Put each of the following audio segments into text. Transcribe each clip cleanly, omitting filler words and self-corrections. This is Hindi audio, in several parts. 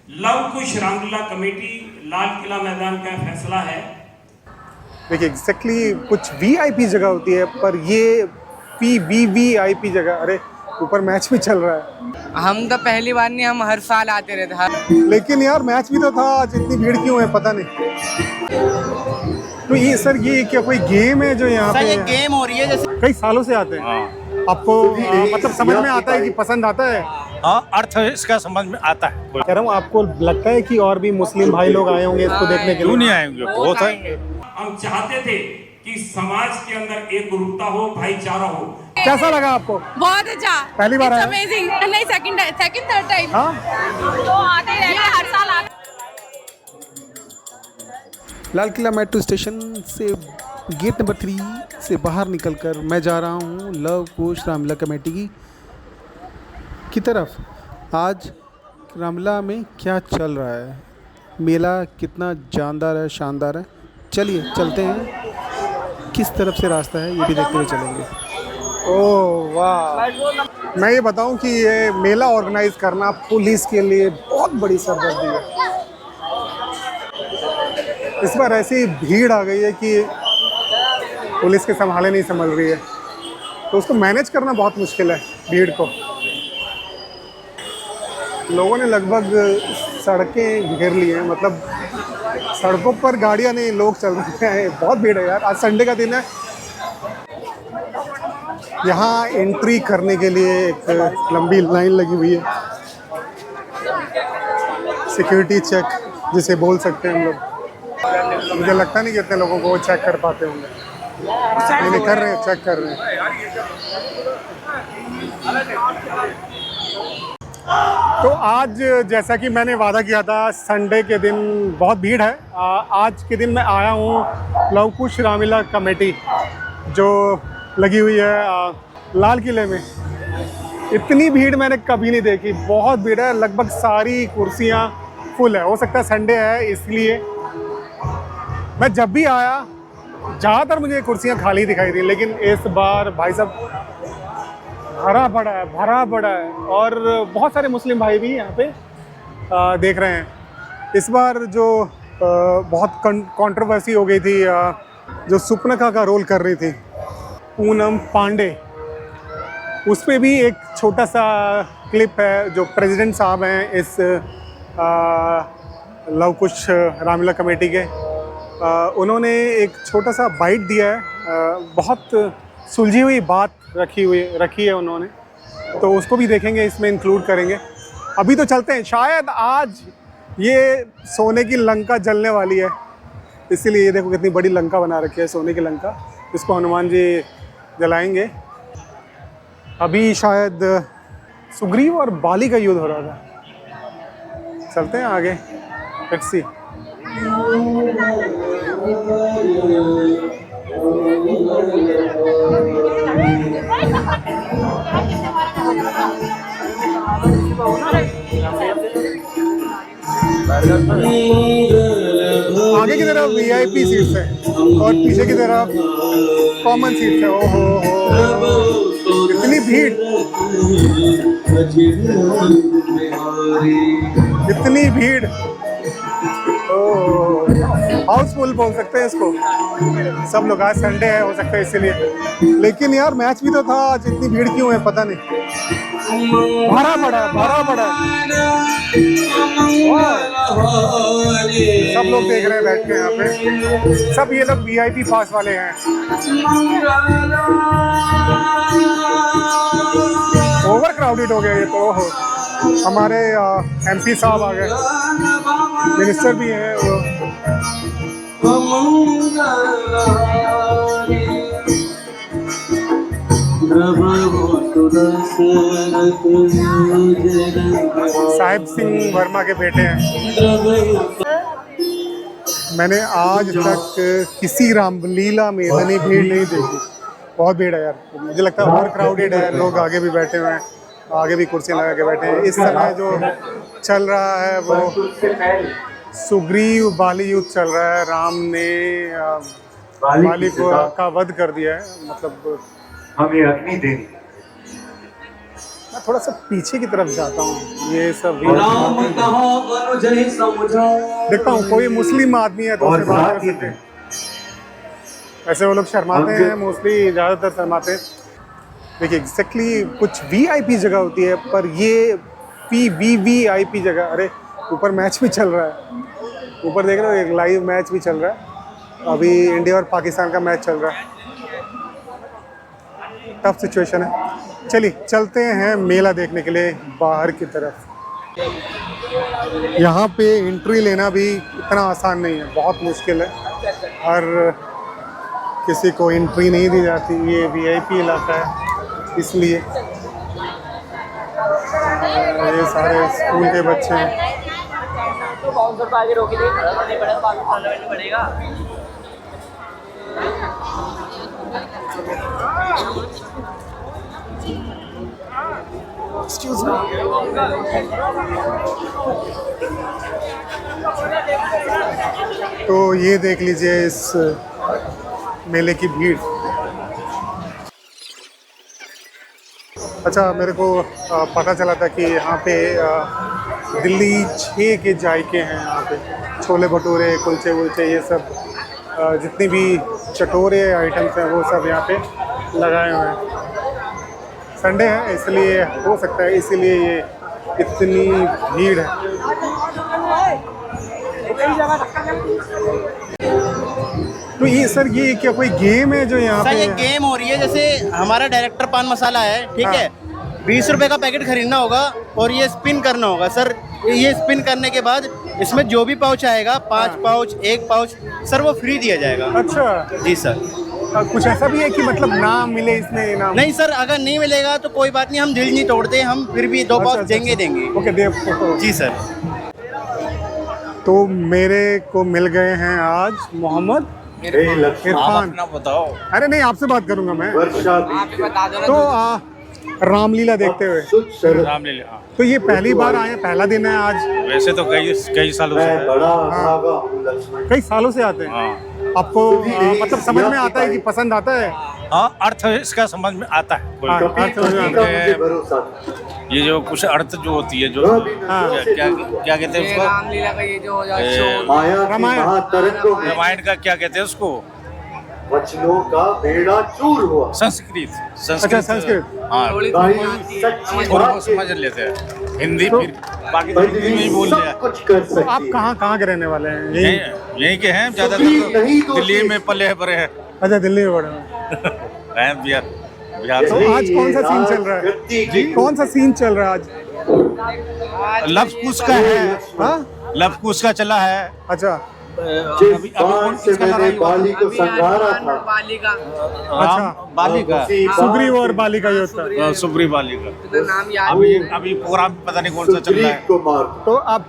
लव कुश रामलीला कमेटी लाल किला मैदान का फैसला है। देखिए एग्जैक्टली कुछ वीआईपी जगह होती है, पर ये वीवीआईपी जगह, अरे ऊपर मैच भी चल रहा है। हम तो पहली बार नहीं, हम हर साल आते रहते। लेकिन यार मैच भी तो था आज, इतनी भीड़ क्यों है पता नहीं। तो ये सर ये क्या कोई गेम है जो यहाँ पे ये गेम हो रही है जैसे कई सालों से आते हैं? आपको मतलब समझ में आता है कि पसंद आता है? हाँ, अर्थ इसका समझ में आता है। कह रहा हूँ, आपको लगता है कि और भी मुस्लिम भाई लोग आए होंगे इसको देखने के क्यों लिए? नहीं आएंगे, बहुत आएंगे। हम चाहते थे कि समाज के अंदर एकरूपता हो, भाईचारा हो। कैसा लगा आपको? बहुत अच्छा। पहली बार आए? अमेजिंग। नहीं, सेकंड थर्ड टाइम। हाँ, तो आते ही रहते हैं, हर साल आते। लाल किला मेट्रो स्टेशन से गेट नंबर 3 से बाहर निकलकर मैं जा रहा हूँ लव कुश रामलीला कमेटी की तरफ। आज रामलीला में क्या चल रहा है, मेला कितना जानदार है, शानदार है। चलिए चलते हैं, किस तरफ से रास्ता है ये भी देखते हुए चलेंगे। ओह वाह। मैं ये बताऊं कि ये मेला ऑर्गेनाइज करना पुलिस के लिए बहुत बड़ी सरदर्दी है। इस बार ऐसी भीड़ आ गई है कि पुलिस के संभाले नहीं संभल रही है, तो उसको मैनेज करना बहुत मुश्किल है भीड़ को। लोगों ने लगभग सड़कें घेर ली हैं, मतलब सड़कों पर गाड़ियां नहीं, लोग चल रहे हैं। बहुत भीड़ है यार, आज संडे का दिन है। यहाँ एंट्री करने के लिए एक लंबी लाइन लगी हुई है, सिक्योरिटी चेक जिसे बोल सकते हैं हम लोग। मुझे लगता नहीं कि इतने लोगों को चेक कर पाते होंगे। नहीं कर रहे हैं, चेक कर रहे हैं। तो आज जैसा कि मैंने वादा किया था, संडे के दिन बहुत भीड़ है। आज के दिन मैं आया हूँ लव कुश रामलीला कमेटी जो लगी हुई है लाल किले में। इतनी भीड़ मैंने कभी नहीं देखी, बहुत भीड़ है। लगभग सारी कुर्सियाँ फुल है। हो सकता है संडे है इसलिए। मैं जब भी आया ज़्यादातर मुझे कुर्सियाँ खाली दिखाई दी, लेकिन इस बार भाई साहब भरा पड़ा है। और बहुत सारे मुस्लिम भाई भी यहाँ पे देख रहे हैं। इस बार जो बहुत कंट्रोवर्सी हो गई थी, जो सुपनखा का रोल कर रही थी पूनम पांडे, उस पे भी एक छोटा सा क्लिप है। जो प्रेसिडेंट साहब हैं इस लव कुश रामलीला कमेटी के, उन्होंने एक छोटा सा बाइट दिया है। बहुत सुलझी हुई बात रखी है उन्होंने, तो उसको भी देखेंगे, इसमें इंक्लूड करेंगे। अभी तो चलते हैं, शायद आज ये सोने की लंका जलने वाली है, इसीलिए ये देखो कितनी बड़ी लंका बना रखी है, सोने की लंका। इसको हनुमान जी जलाएंगे। अभी शायद सुग्रीव और बाली का युद्ध हो रहा था। चलते हैं आगे, लेट्स सी। आगे की तरफ वीआईपी सीट्स है और पीछे की तरफ कॉमन सीट्स है। ओहो इतनी भीड़, इतनी भीड़। हाउसफुल बोल सकते हैं इसको। सब लोग, आज संडे है, हो सकता है इसीलिए। लेकिन यार मैच भी तो था आज, इतनी भीड़ क्यों है पता नहीं। भरा पड़ा सब लोग देख रहे हैं बैठ के यहाँ पे। सब ये लोग वीआईपी पास वाले हैं। ओवर क्राउडेड हो गया ये तो। हमारे एमपी साहब आ गए, मिनिस्टर भी हैं वो। साहिब सिंह वर्मा के बेटे हैं। मैंने आज तक किसी रामलीला में इतनी भीड़ नहीं देखी। बहुत भीड़ है यार, मुझे लगता है ओवर क्राउडेड है। लोग आगे भी बैठे हुए हैं, आगे भी कुर्सियां लगा के बैठे हैं। इस समय जो चल रहा है वो सुग्रीव बाली युद्ध चल रहा है। राम ने बाली को का वध कर दिया है, मतलब हमें अग्नि देनी। मैं थोड़ा सा पीछे की तरफ जाता हूँ। ये सब देखता हूँ कोई मुस्लिम आदमी है तो उससे बात कर सकते हैं। ऐसे वो लोग शर्माते हैं, मोस्टली ज़्यादातर शर्माते हैं। देखिए एग्जैक्टली कुछ वीआईपी जगह होती है, पर ये वीवीआईपी जगह। अरे ऊपर मैच भी चल रहा है, ऊपर देख रहे हो एक लाइव मैच भी चल रहा है। अभी इंडिया और पाकिस्तान का मैच चल रहा है, टफ सिचुएशन है। चलिए चलते हैं मेला देखने के लिए बाहर की तरफ। यहाँ पे एंट्री लेना भी इतना आसान नहीं है, बहुत मुश्किल है। हर किसी को एंट्री नहीं दी जाती, ये वीआईपी इलाका है इसलिए। ये सारे स्कूल के बच्चे हैं। Excuse me. तो ये देख लीजिए इस मेले की भीड़। अच्छा मेरे को पता चला था कि यहाँ पे दिल्ली 6 के जायके हैं। यहाँ पे छोले भटूरे, कुलचे वुलचे, ये सब जितनी भी चटोरे आइटम्स हैं वो सब यहाँ पे लगाए हुए हैं। संडे है इसलिए हो सकता है, इसीलिए ये इतनी भीड़ है। तो ये सर ये क्या कोई गेम है जो यहाँ पे? ये गेम हो रही है, जैसे हमारा डायरेक्टर पान मसाला है, ठीक है। 20 रुपए का पैकेट खरीदना होगा और ये स्पिन करना होगा सर। ये स्पिन करने के बाद इसमें जो भी पाउच आएगा, 5 पाउच, 1 पाउच, सर वो फ्री दिया जाएगा। अच्छा जी सर। कुछ ऐसा भी है कि मतलब नाम मिले इसमें इनाम? नहीं सर, अगर नहीं मिलेगा तो कोई बात नहीं, हम दिल नहीं तोड़ते, हम फिर भी 2 पाउच देंगे। ओके दे फोटो। जी सर। तो मेरे को मिल गए हैं आज मोहम्मद इरफान। बताओ। अरे नहीं आपसे बात करूंगा मैं। आप ही बता दो ना। तो रामलीला देखते हुए रामलीला तो ये पहली बार आए, पहला दिन है आज? वैसे तो कई सालों से है। कई सालों से आते हैं। हाँ। आपको मतलब समझ में आता है कि पसंद आता है? हाँ, अर्थ इसका समझ में आता है। हाँ, अर्थ समझ में आता है। ये जो कुछ अर्थ जो होती है, जो क्या कहते हैं ये उसको? रामलीला का ये जो शो, रामायण का क्या कहते हैं उसको? वचनों का बेड़ा चूर हुआ। संस्कृत। अच्छा संस्कृत। हाँ, थोड़ी थोड़ा बहुत समझ लेते हैं हिंदी, फिर बाकी तो हिंदी में ही बोल रहे हैं। कुछ कर तो सकती आप कहाँ के रहने वाले हैं? यहीं के हैं ज्यादातर, तो दिल्ली में पले बड़े हैं। अच्छा दिल्ली में बड़े हैं। हैं बिहार तो से। आज कौन सा सीन चल रहा है जी? कौन सा सीन चल रहा है आज? लव कुश का है। हाँ लव कुश का चला है। अच्छा जिस बाण से मैंने बाली को संघारा था, बाली का अच्छा बाली का, सुग्रीव और बाली का युद्ध था। सुग्रीव बाली का। तो नाम याद नहीं। अभी प्रोग्राम पता नहीं कौन सा चल रहा है। को मार। तो आप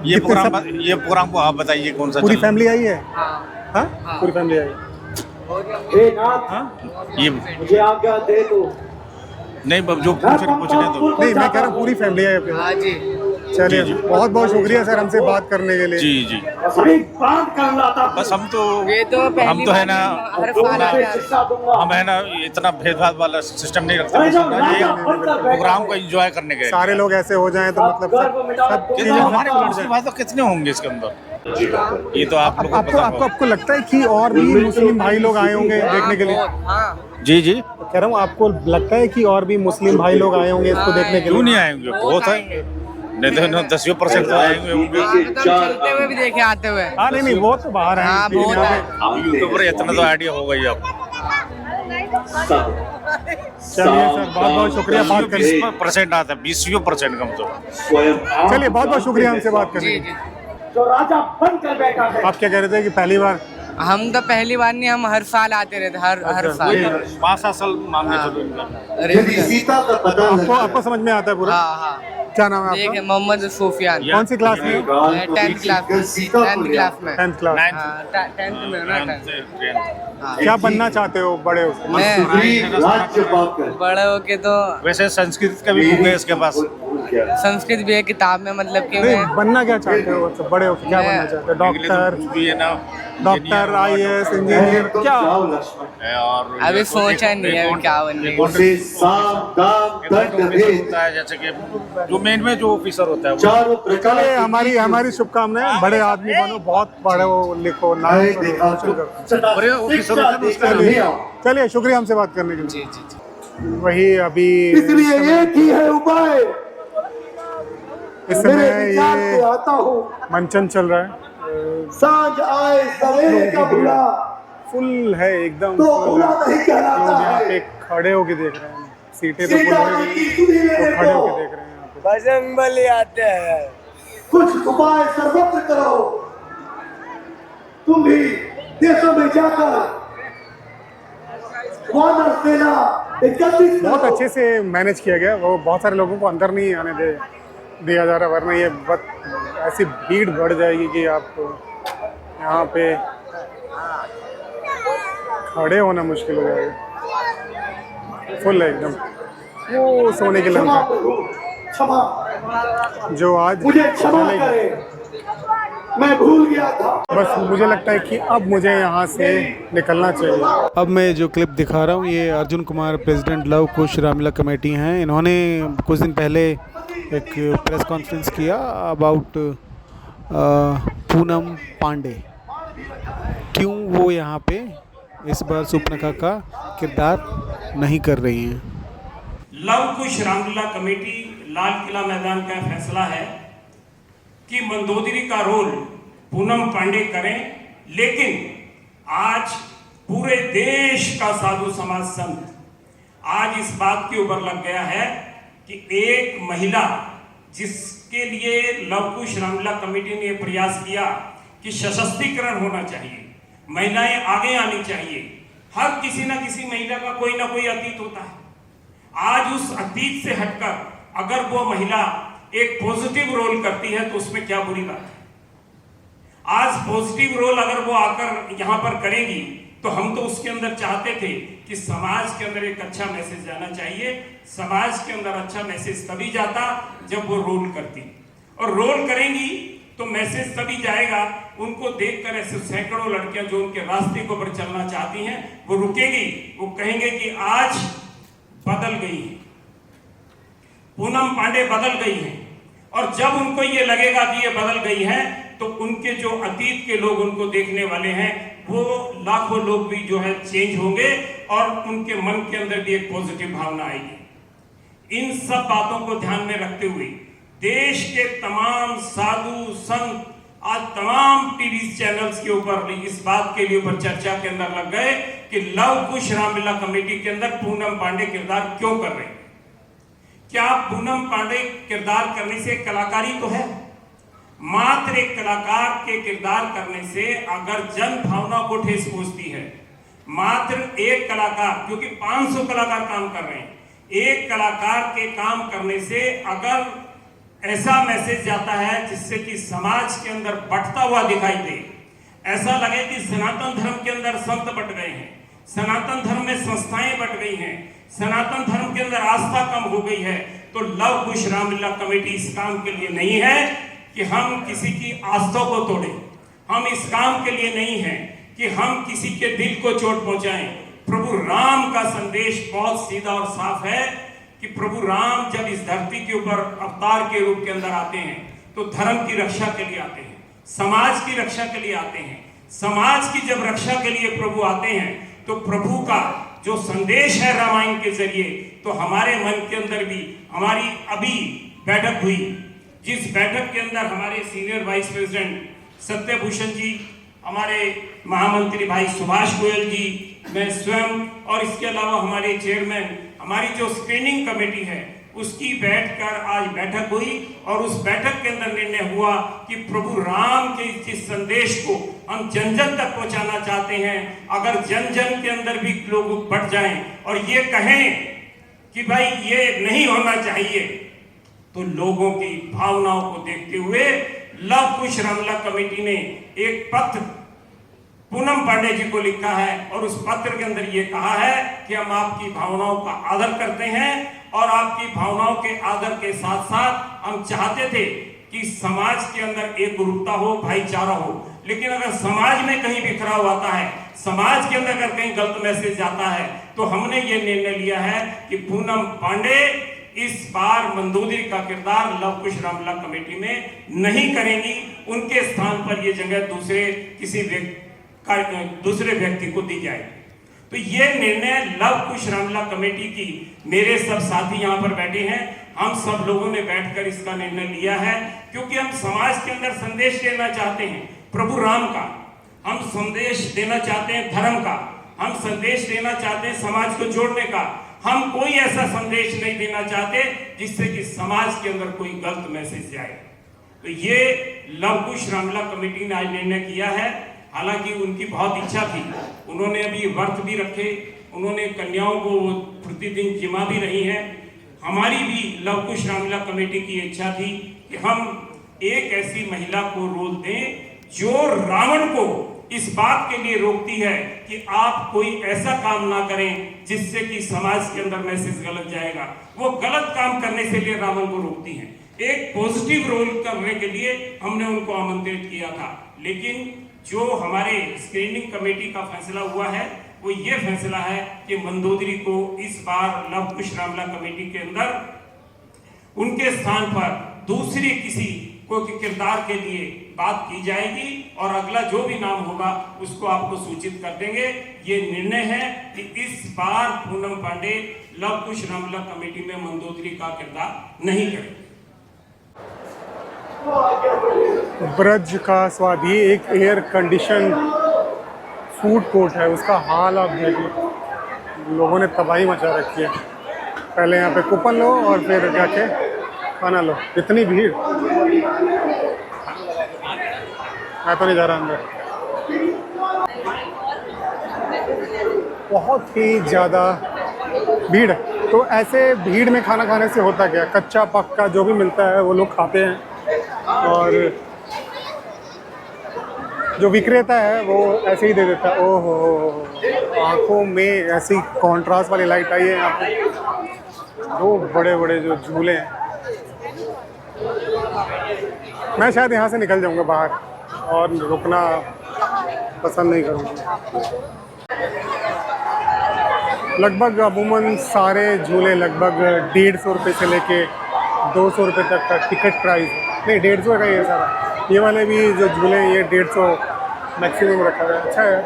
ये कितने सब- प्रोग्राम को आप बताइए कौन सा पूरी चल रहा फैमिली आई है? हाँ। हाँ पूरी फैमिली आई है। हे नाथ, है। ये मुझे आज्ञा दे दो। नहीं जो पूछने दो। नहीं मैं कह रहा हूँ पूरी फैमिली आई है। हाँ जी। चलिए बहुत बहुत शुक्रिया सर हमसे बात करने के लिए। जी जी। बस हम तो ये तो हम तो है ना, हर साल आते हैं। हम है ना इतना भेदभाव वाला सिस्टम नहीं रखते। ये प्रोग्राम को एंजॉय करने के लिए। सारे लोग ऐसे हो जाएं तो मतलब सब ये चीजें तो हमारे बढ़ मुस्लिम जाएं। भाई तो कितने होंगे इसके अंदर? ये तो आप लोगों को आपको पता आपको होगा। आपको लगता है कि और भी मुस्लिम भाई लोग आए होंगे देखने के लिए? हाँ। जी जी। कह रहा हूँ आपको लगता है कि और भी मुस्लिम भाई लोग आए होंगे इसको देखने के क्यों लिए? नहीं आएंगे? बहुत आएंगे। नहीं तो 10% तो आएंगे होंगे। चलते हुए भी देखे आते हुए। हाँ नहीं नहीं वो तो बाहर हाँ, हैं बहुत यहाँ है। पे। आप यूट्यूबर इतना तो आइडिया होगा ही आपको। चलिए सर बहुत बहुत शुक्रिया बात करने 20% आता है, 20% कम तो। चलिए बहुत बहुत शुक्रिया हमसे बात करने जी के लिए। जी। जो राजा बन कर बैठा है। आप क्या कह रहे थे कि पहली बार? हम तो पहली बार नहीं, हम हर साल आते रहते, हर साल। 5 साल मान के चलो इनका। यदि सीता का पता आपको आपको समझ में आता है पूरा? हाँ हाँ। क्या नाम है ठीक आपका? है, मोहम्मद सूफियान। कौन सी क्लास में? 10th क्लास में। 10th क्लास में। 10th class. हाँ, 10th में ना 10th। हाँ। क्या बनना चाहते हो बड़े होकर? मैं राज्य पाकर बड़े होके तो वैसे संस्कृत का भी बुक है इसके पास। क्या संस्कृत भी है किताब में, मतलब कि नहीं, मैं बनना क्या चाहते हो? तो बड़े होकर क्या बनना चाहते हो? डॉक्टर, कुछ भी है ना, डॉक्टर, IAS, इंजीनियर, क्या? जाओ लक्ष्मण है। और अभी सोचा नहीं है क्या बनने का। उसे साम दाम दंड भेद होता है, जैसे कि जो मेन में जो ऑफिसर होता है वो चारों प्रकार चलिए, की हमारी शुभकामनाएं। बड़े आदमी बनो, बहुत बड़े हो, लिखो, नाम न्याय करो, देखा रोशन करो। बड़े ऑफिसर होते हैं ना, उसका चलिए चलिए, शुक्रिया हमसे बात करने के लिए। जी जी जी। वही अभी इसलिए एक ही है उपाय। इस मेरे समय विचार से ये आता हूँ, मंचन चल रहा है, सांझ आए सवेरे का बुला फुल है एकदम, तो फुल बुरा है। नहीं लोग कहलाता यहाँ है। पे खड़े होके देख रहे हैं, सीटें तो फुल सीता है, जी की सुनी तो मेरे खड़े को, होके देख रहे हैं यहाँ पे। बजरंग बली आते हैं। कुछ उपाय सर्वत्र करो। तुम भी देशों में जाकर वानर सेना एकत्रित बहुत करो। अच्छे से मैनेज किया गया। वो बहुत सारे लोगों को अंदर नहीं आने दिया जा रहा, वरना ये ऐसी भीड़ बढ़ जाएगी कि आप यहाँ पे खड़े होना मुश्किल हो जाएगा। फुल है एकदम। वो सोने की क्षमा लंका प्रभु, क्षमा, जो आज मुझे क्षमा चलेगी। करे, मैं भूल गया था। बस मुझे लगता है कि अब मुझे यहाँ से निकलना चाहिए। अब मैं जो क्लिप दिखा रहा हूँ ये अर्जुन कुमार, प्रेसिडेंट लव कुश रामलीला कमेटी हैं। इन्होंने कुछ दिन पहले एक प्रेस कॉन्फ्रेंस किया अबाउट पूनम पांडे। क्यों वो यहाँ पे इस बार सुपर्णखा का किरदार नहीं कर रही हैं। लव कुश रामलीला कमेटी लाल किला मैदान का फैसला है कि मंदोदरी का रोल पूनम पांडे करें, लेकिन आज पूरे देश का साधु समाज संत आज इस बात के ऊपर लग गया है कि एक महिला जिसके लिए लव कुश रामलीला कमेटी ने प्रयास किया कि सशक्तिकरण होना चाहिए, महिलाएं आगे आनी चाहिए। हर किसी ना किसी महिला का कोई ना कोई अतीत होता है। आज उस अतीत से हटकर अगर वो महिला एक पॉजिटिव रोल करती है तो उसमें क्या बुरी बात है। आज पॉजिटिव रोल अगर वो आकर यहाँ पर करेंगी तो हम तो उसके अंदर चाहते थे कि समाज के अंदर एक अच्छा मैसेज जाना चाहिए। समाज के अंदर अच्छा मैसेज तभी जाता जब वो रोल करती, और रोल करेंगी तो मैसेज तभी जाएगा। उनको देखकर ऐसे सैकड़ों लड़कियां जो उनके रास्ते के ऊपर चलना चाहती हैं वो रुकेगी, वो कहेंगे कि आज बदल गई है, पूनम पांडे बदल गई है। और जब उनको ये लगेगा कि ये बदल गई है तो उनके जो अतीत के लोग उनको देखने वाले हैं वो लाखों लोग भी जो है चेंज होंगे और उनके मन के अंदर भी एक पॉजिटिव भावना आएगी। इन सब बातों को ध्यान में रखते हुए देश के तमाम साधु संत आज तमाम टीवी चैनल्स के ऊपर इस बात के लिए ऊपर चर्चा के अंदर लग गए कि लव कुश रामलीला कमेटी के अंदर पूनम पांडे किरदार क्यों कर रहे हैं। क्या पूनम पांडे किरदार करने से कलाकारी तो है, मात्र एक कलाकार के किरदार करने से अगर जन भावना को ठेस पहुंचती है, मात्र एक कलाकार, क्योंकि 500 कलाकार काम कर रहे हैं, एक कलाकार के काम करने से अगर ऐसा मैसेज जाता है जिससे कि समाज के अंदर बढ़ता हुआ दिखाई दे, ऐसा लगे कि सनातन धर्म के अंदर संत बट गए हैं, सनातन धर्म में संस्थाएं बट गई हैं, सनातन धर्म के अंदर आस्था कम हो गई है, तो लव कुश रामलीला कमेटी इस काम के लिए नहीं है कि हम किसी की आस्था को तोड़ें। हम इस काम के लिए नहीं है कि हम किसी के दिल को चोट पहुंचाएं। प्रभु राम का संदेश बहुत सीधा और साफ है कि प्रभु राम जब इस धरती के ऊपर अवतार के रूप के अंदर आते हैं तो धर्म की रक्षा के लिए आते हैं, समाज की रक्षा के लिए आते हैं। समाज की जब रक्षा के लिए प्रभु आते हैं तो प्रभु का जो संदेश है रामायण के जरिए, तो हमारे मन के अंदर भी हमारी अभी बैठक हुई, जिस बैठक के अंदर हमारे सीनियर वाइस प्रेसिडेंट सत्यभूषण जी, हमारे महामंत्री भाई सुभाष गोयल जी, मैं स्वयं और इसके अलावा हमारे चेयरमैन, हमारी जो स्क्रीनिंग कमेटी है उसकी बैठकर आज बैठक हुई और उस बैठक के अंदर निर्णय हुआ कि प्रभु राम के जिस संदेश को हम जन जन तक पहुंचाना चाहते हैं, अगर जन जन के अंदर भी लोग बढ़ जाएं और ये कहें कि भाई ये नहीं होना चाहिए, तो लोगों की भावनाओं को देखते हुए लव कुश रामलीला कमेटी ने एक पत्र पूनम पांडे जी को लिखा है और उस पत्र के अंदर ये कहा है कि हम आपकी भावनाओं का आदर करते हैं और आपकी भावनाओं के आदर के साथ साथ हम चाहते थे कि समाज के अंदर एकरूपता हो, भाईचारा हो। लेकिन अगर समाज में कहीं बिखराव आता है, समाज के अंदर अगर कहीं गलत मैसेज जाता है, तो हमने ये निर्णय लिया है कि पूनम पांडे इस बार मंदोदरी का किरदार लव कुश रामलीला कमेटी में नहीं करेंगी। उनके स्थान पर ये जगह दूसरे व्यक्ति को दी जाएगी। तो ये निर्णय लव कुश रामलीला कमेटी की, मेरे सब साथी यहाँ पर बैठे हैं, हम सब लोगों ने बैठकर इसका निर्णय लिया है, क्योंकि हम समाज के अंदर संदेश देना चाहते हैं प्रभु राम का, हम संदेश देना चाहते हैं धर्म का, हम संदेश देना चाहते हैं समाज को जोड़ने का। हम कोई ऐसा संदेश नहीं देना चाहते जिससे कि समाज के अंदर कोई गलत मैसेज जाए। तो ये लव कुश रामलीला कमेटी ने आज निर्णय किया है। हालांकि उनकी बहुत इच्छा थी, उन्होंने अभी व्रत भी रखे, उन्होंने कन्याओं को प्रतिदिन जिमा भी रही है। हमारी भी लव कुश रामलीला कमेटी की इच्छा थी कि हम एक ऐसी महिला को रोल दें जो रावण को इस बात के लिए रोकती है कि आप कोई ऐसा काम ना करें जिससे कि समाज के अंदर मैसेज गलत जाएगा। वो गलत काम करने से लिए रावण को रोकती हैं। एक पॉजिटिव रोल करने के लिए हमने उनको आमंत्रित किया था। लेकिन जो हमारे स्क्रीनिंग कमेटी का फैसला हुआ है वो ये फैसला है कि मंदोदरी को इस बार लव कुश रामलीला कमेटी के अंदर उनके स्थान पर दूसरी किसी को किरदार के लिए बात की जाएगी और अगला जो भी नाम होगा उसको आपको सूचित कर देंगे। ये निर्णय है कि इस बार पूनम पांडे लव कुश रामलीला कमेटी में मंदोदरी का किरदार नहीं करेंगे। ब्रज का स्वाद, ये एक एयर कंडीशन फूड कोर्ट है, उसका हाल आप देखिए, लोगों ने तबाही मचा रखी है। पहले यहाँ पे कूपन लो और फिर जाके खाना लो। इतनी भीड़, मैं तो नहीं जा रहा अंदर, बहुत ही ज़्यादा भीड़ है। तो ऐसे भीड़ में खाना खाने से होता क्या, कच्चा पक्का जो भी मिलता है वो लोग खाते हैं और जो विक्रेता है वो ऐसे ही दे देता है। ओहो, आंखों में ऐसी कॉन्ट्रास्ट वाली लाइट आई है यहाँ पे। दो बड़े बड़े जो झूले हैं, मैं शायद यहाँ से निकल जाऊँगा बाहर और रुकना पसंद नहीं करूँगा। लगभग अमूमन सारे झूले लगभग 150 रुपये से लेके 200 रुपये तक का टिकट प्राइस, नहीं 150 का ये सारा। ये वाले भी जो झूले हैं ये 150 मैक्सिमम रखा हुआ है। अच्छा है,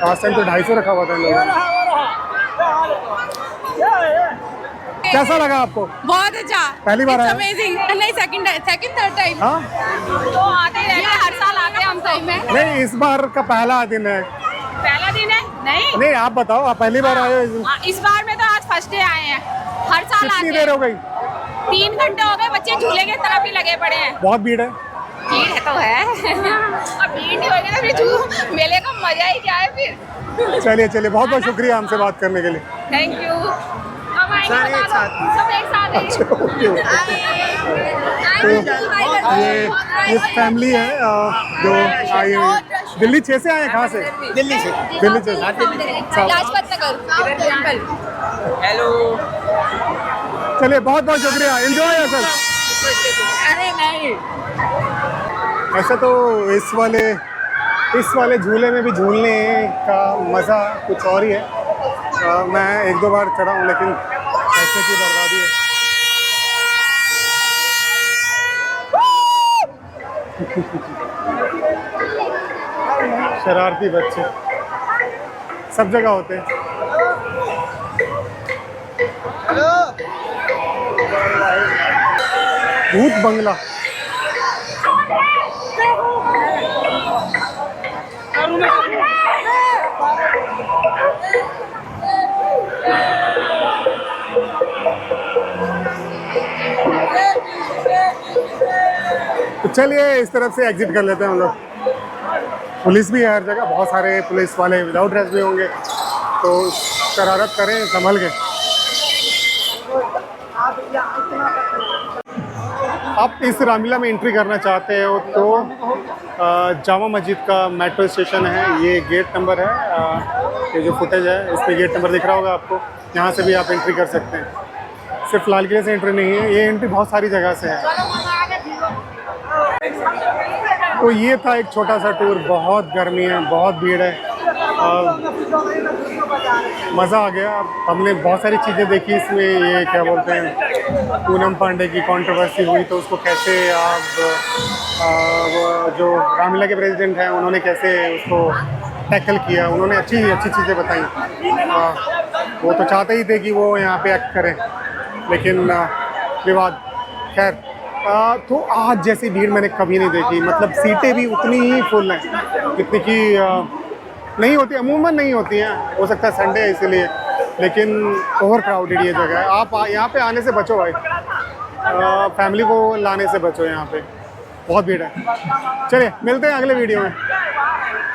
लास्ट टाइम तो 250 रखा हुआ था इन लोगों ने। कैसा लगा आपको? बहुत अच्छा, पहली बार आए? अमेजिंग। नहीं, सेकंड थर्ड टाइम। हाँ, तो आते ही रहते हैं, हर साल आते हैं हम सही में। नहीं इस बार का पहला दिन है। पहला दिन है? नहीं आप बताओ, आप पहली बार आए हो? इस बार में तो आज फर्स्ट डे आए हैं, हर साल आते कितनी हैं। देर हो गई? 3 घंटे हो गए, बच्चे झूले के तरफ ही लगे पड़े हैं। बहुत भीड़ है। भीड़ है तो है अब भीड़ नहीं होगी तो फिर मेले का मजा ही क्या है फिर। चलिए, बहुत बहुत शुक्रिया हमसे बात करने के लिए। Thank you. अब आएंगे, सब एक साथ हैं। अच्छा, ओके। तो ये फैमिली है जो आई हुई है। दिल्ली 6 से आए हैं। कहाँ से? दिल्ली से। लाजपत नगर। हेलो। चलिए, बहुत बहुत शुक्रिया, एंजॉय है सर। अरे नहीं, ऐसा तो इस वाले झूले में भी झूलने का मज़ा कुछ और ही है। मैं 1-2 बार चढ़ा हूँ लेकिन पैसे की बर्बादी है। शरारती बच्चे सब जगह होते हैं। भूत बंगला, तो चलिए इस तरफ से एग्जिट कर लेते हैं हम लोग। पुलिस भी है हर जगह, बहुत सारे पुलिस वाले विदाउट ड्रेस भी होंगे, तो शरारत करें संभल के। आप इस रामलीला में एंट्री करना चाहते हो तो जामा मस्जिद का मेट्रो स्टेशन है, ये गेट नंबर है। ये जो फुटेज है इस पर गेट नंबर दिख रहा होगा आपको, यहाँ से भी आप एंट्री कर सकते हैं। सिर्फ लाल किले से एंट्री नहीं है, ये एंट्री बहुत सारी जगह से है। तो ये था एक छोटा सा टूर। बहुत गर्मी है, बहुत भीड़ है, मज़ा आ गया। हमने बहुत सारी चीज़ें देखी इसमें। ये क्या बोलते हैं, पूनम पांडे की कंट्रोवर्सी हुई तो उसको कैसे वो जो रामलीला के प्रेसिडेंट हैं उन्होंने कैसे उसको टैकल किया, उन्होंने अच्छी चीज़ें बताई। वो तो चाहते ही थे कि वो यहाँ पे एक्ट करें, लेकिन विवाद। खैर, तो आज जैसी भीड़ मैंने कभी नहीं देखी। मतलब सीटें भी उतनी ही फुल हैं जितनी कि नहीं होती, अमूमन नहीं होती हैं। हो सकता है संडे है इसीलिए, लेकिन ओवर क्राउडेड ये जगह है। आप यहाँ पे आने से बचो भाई, फैमिली को लाने से बचो, यहाँ पे बहुत भीड़ है। चलिए मिलते हैं अगले वीडियो में।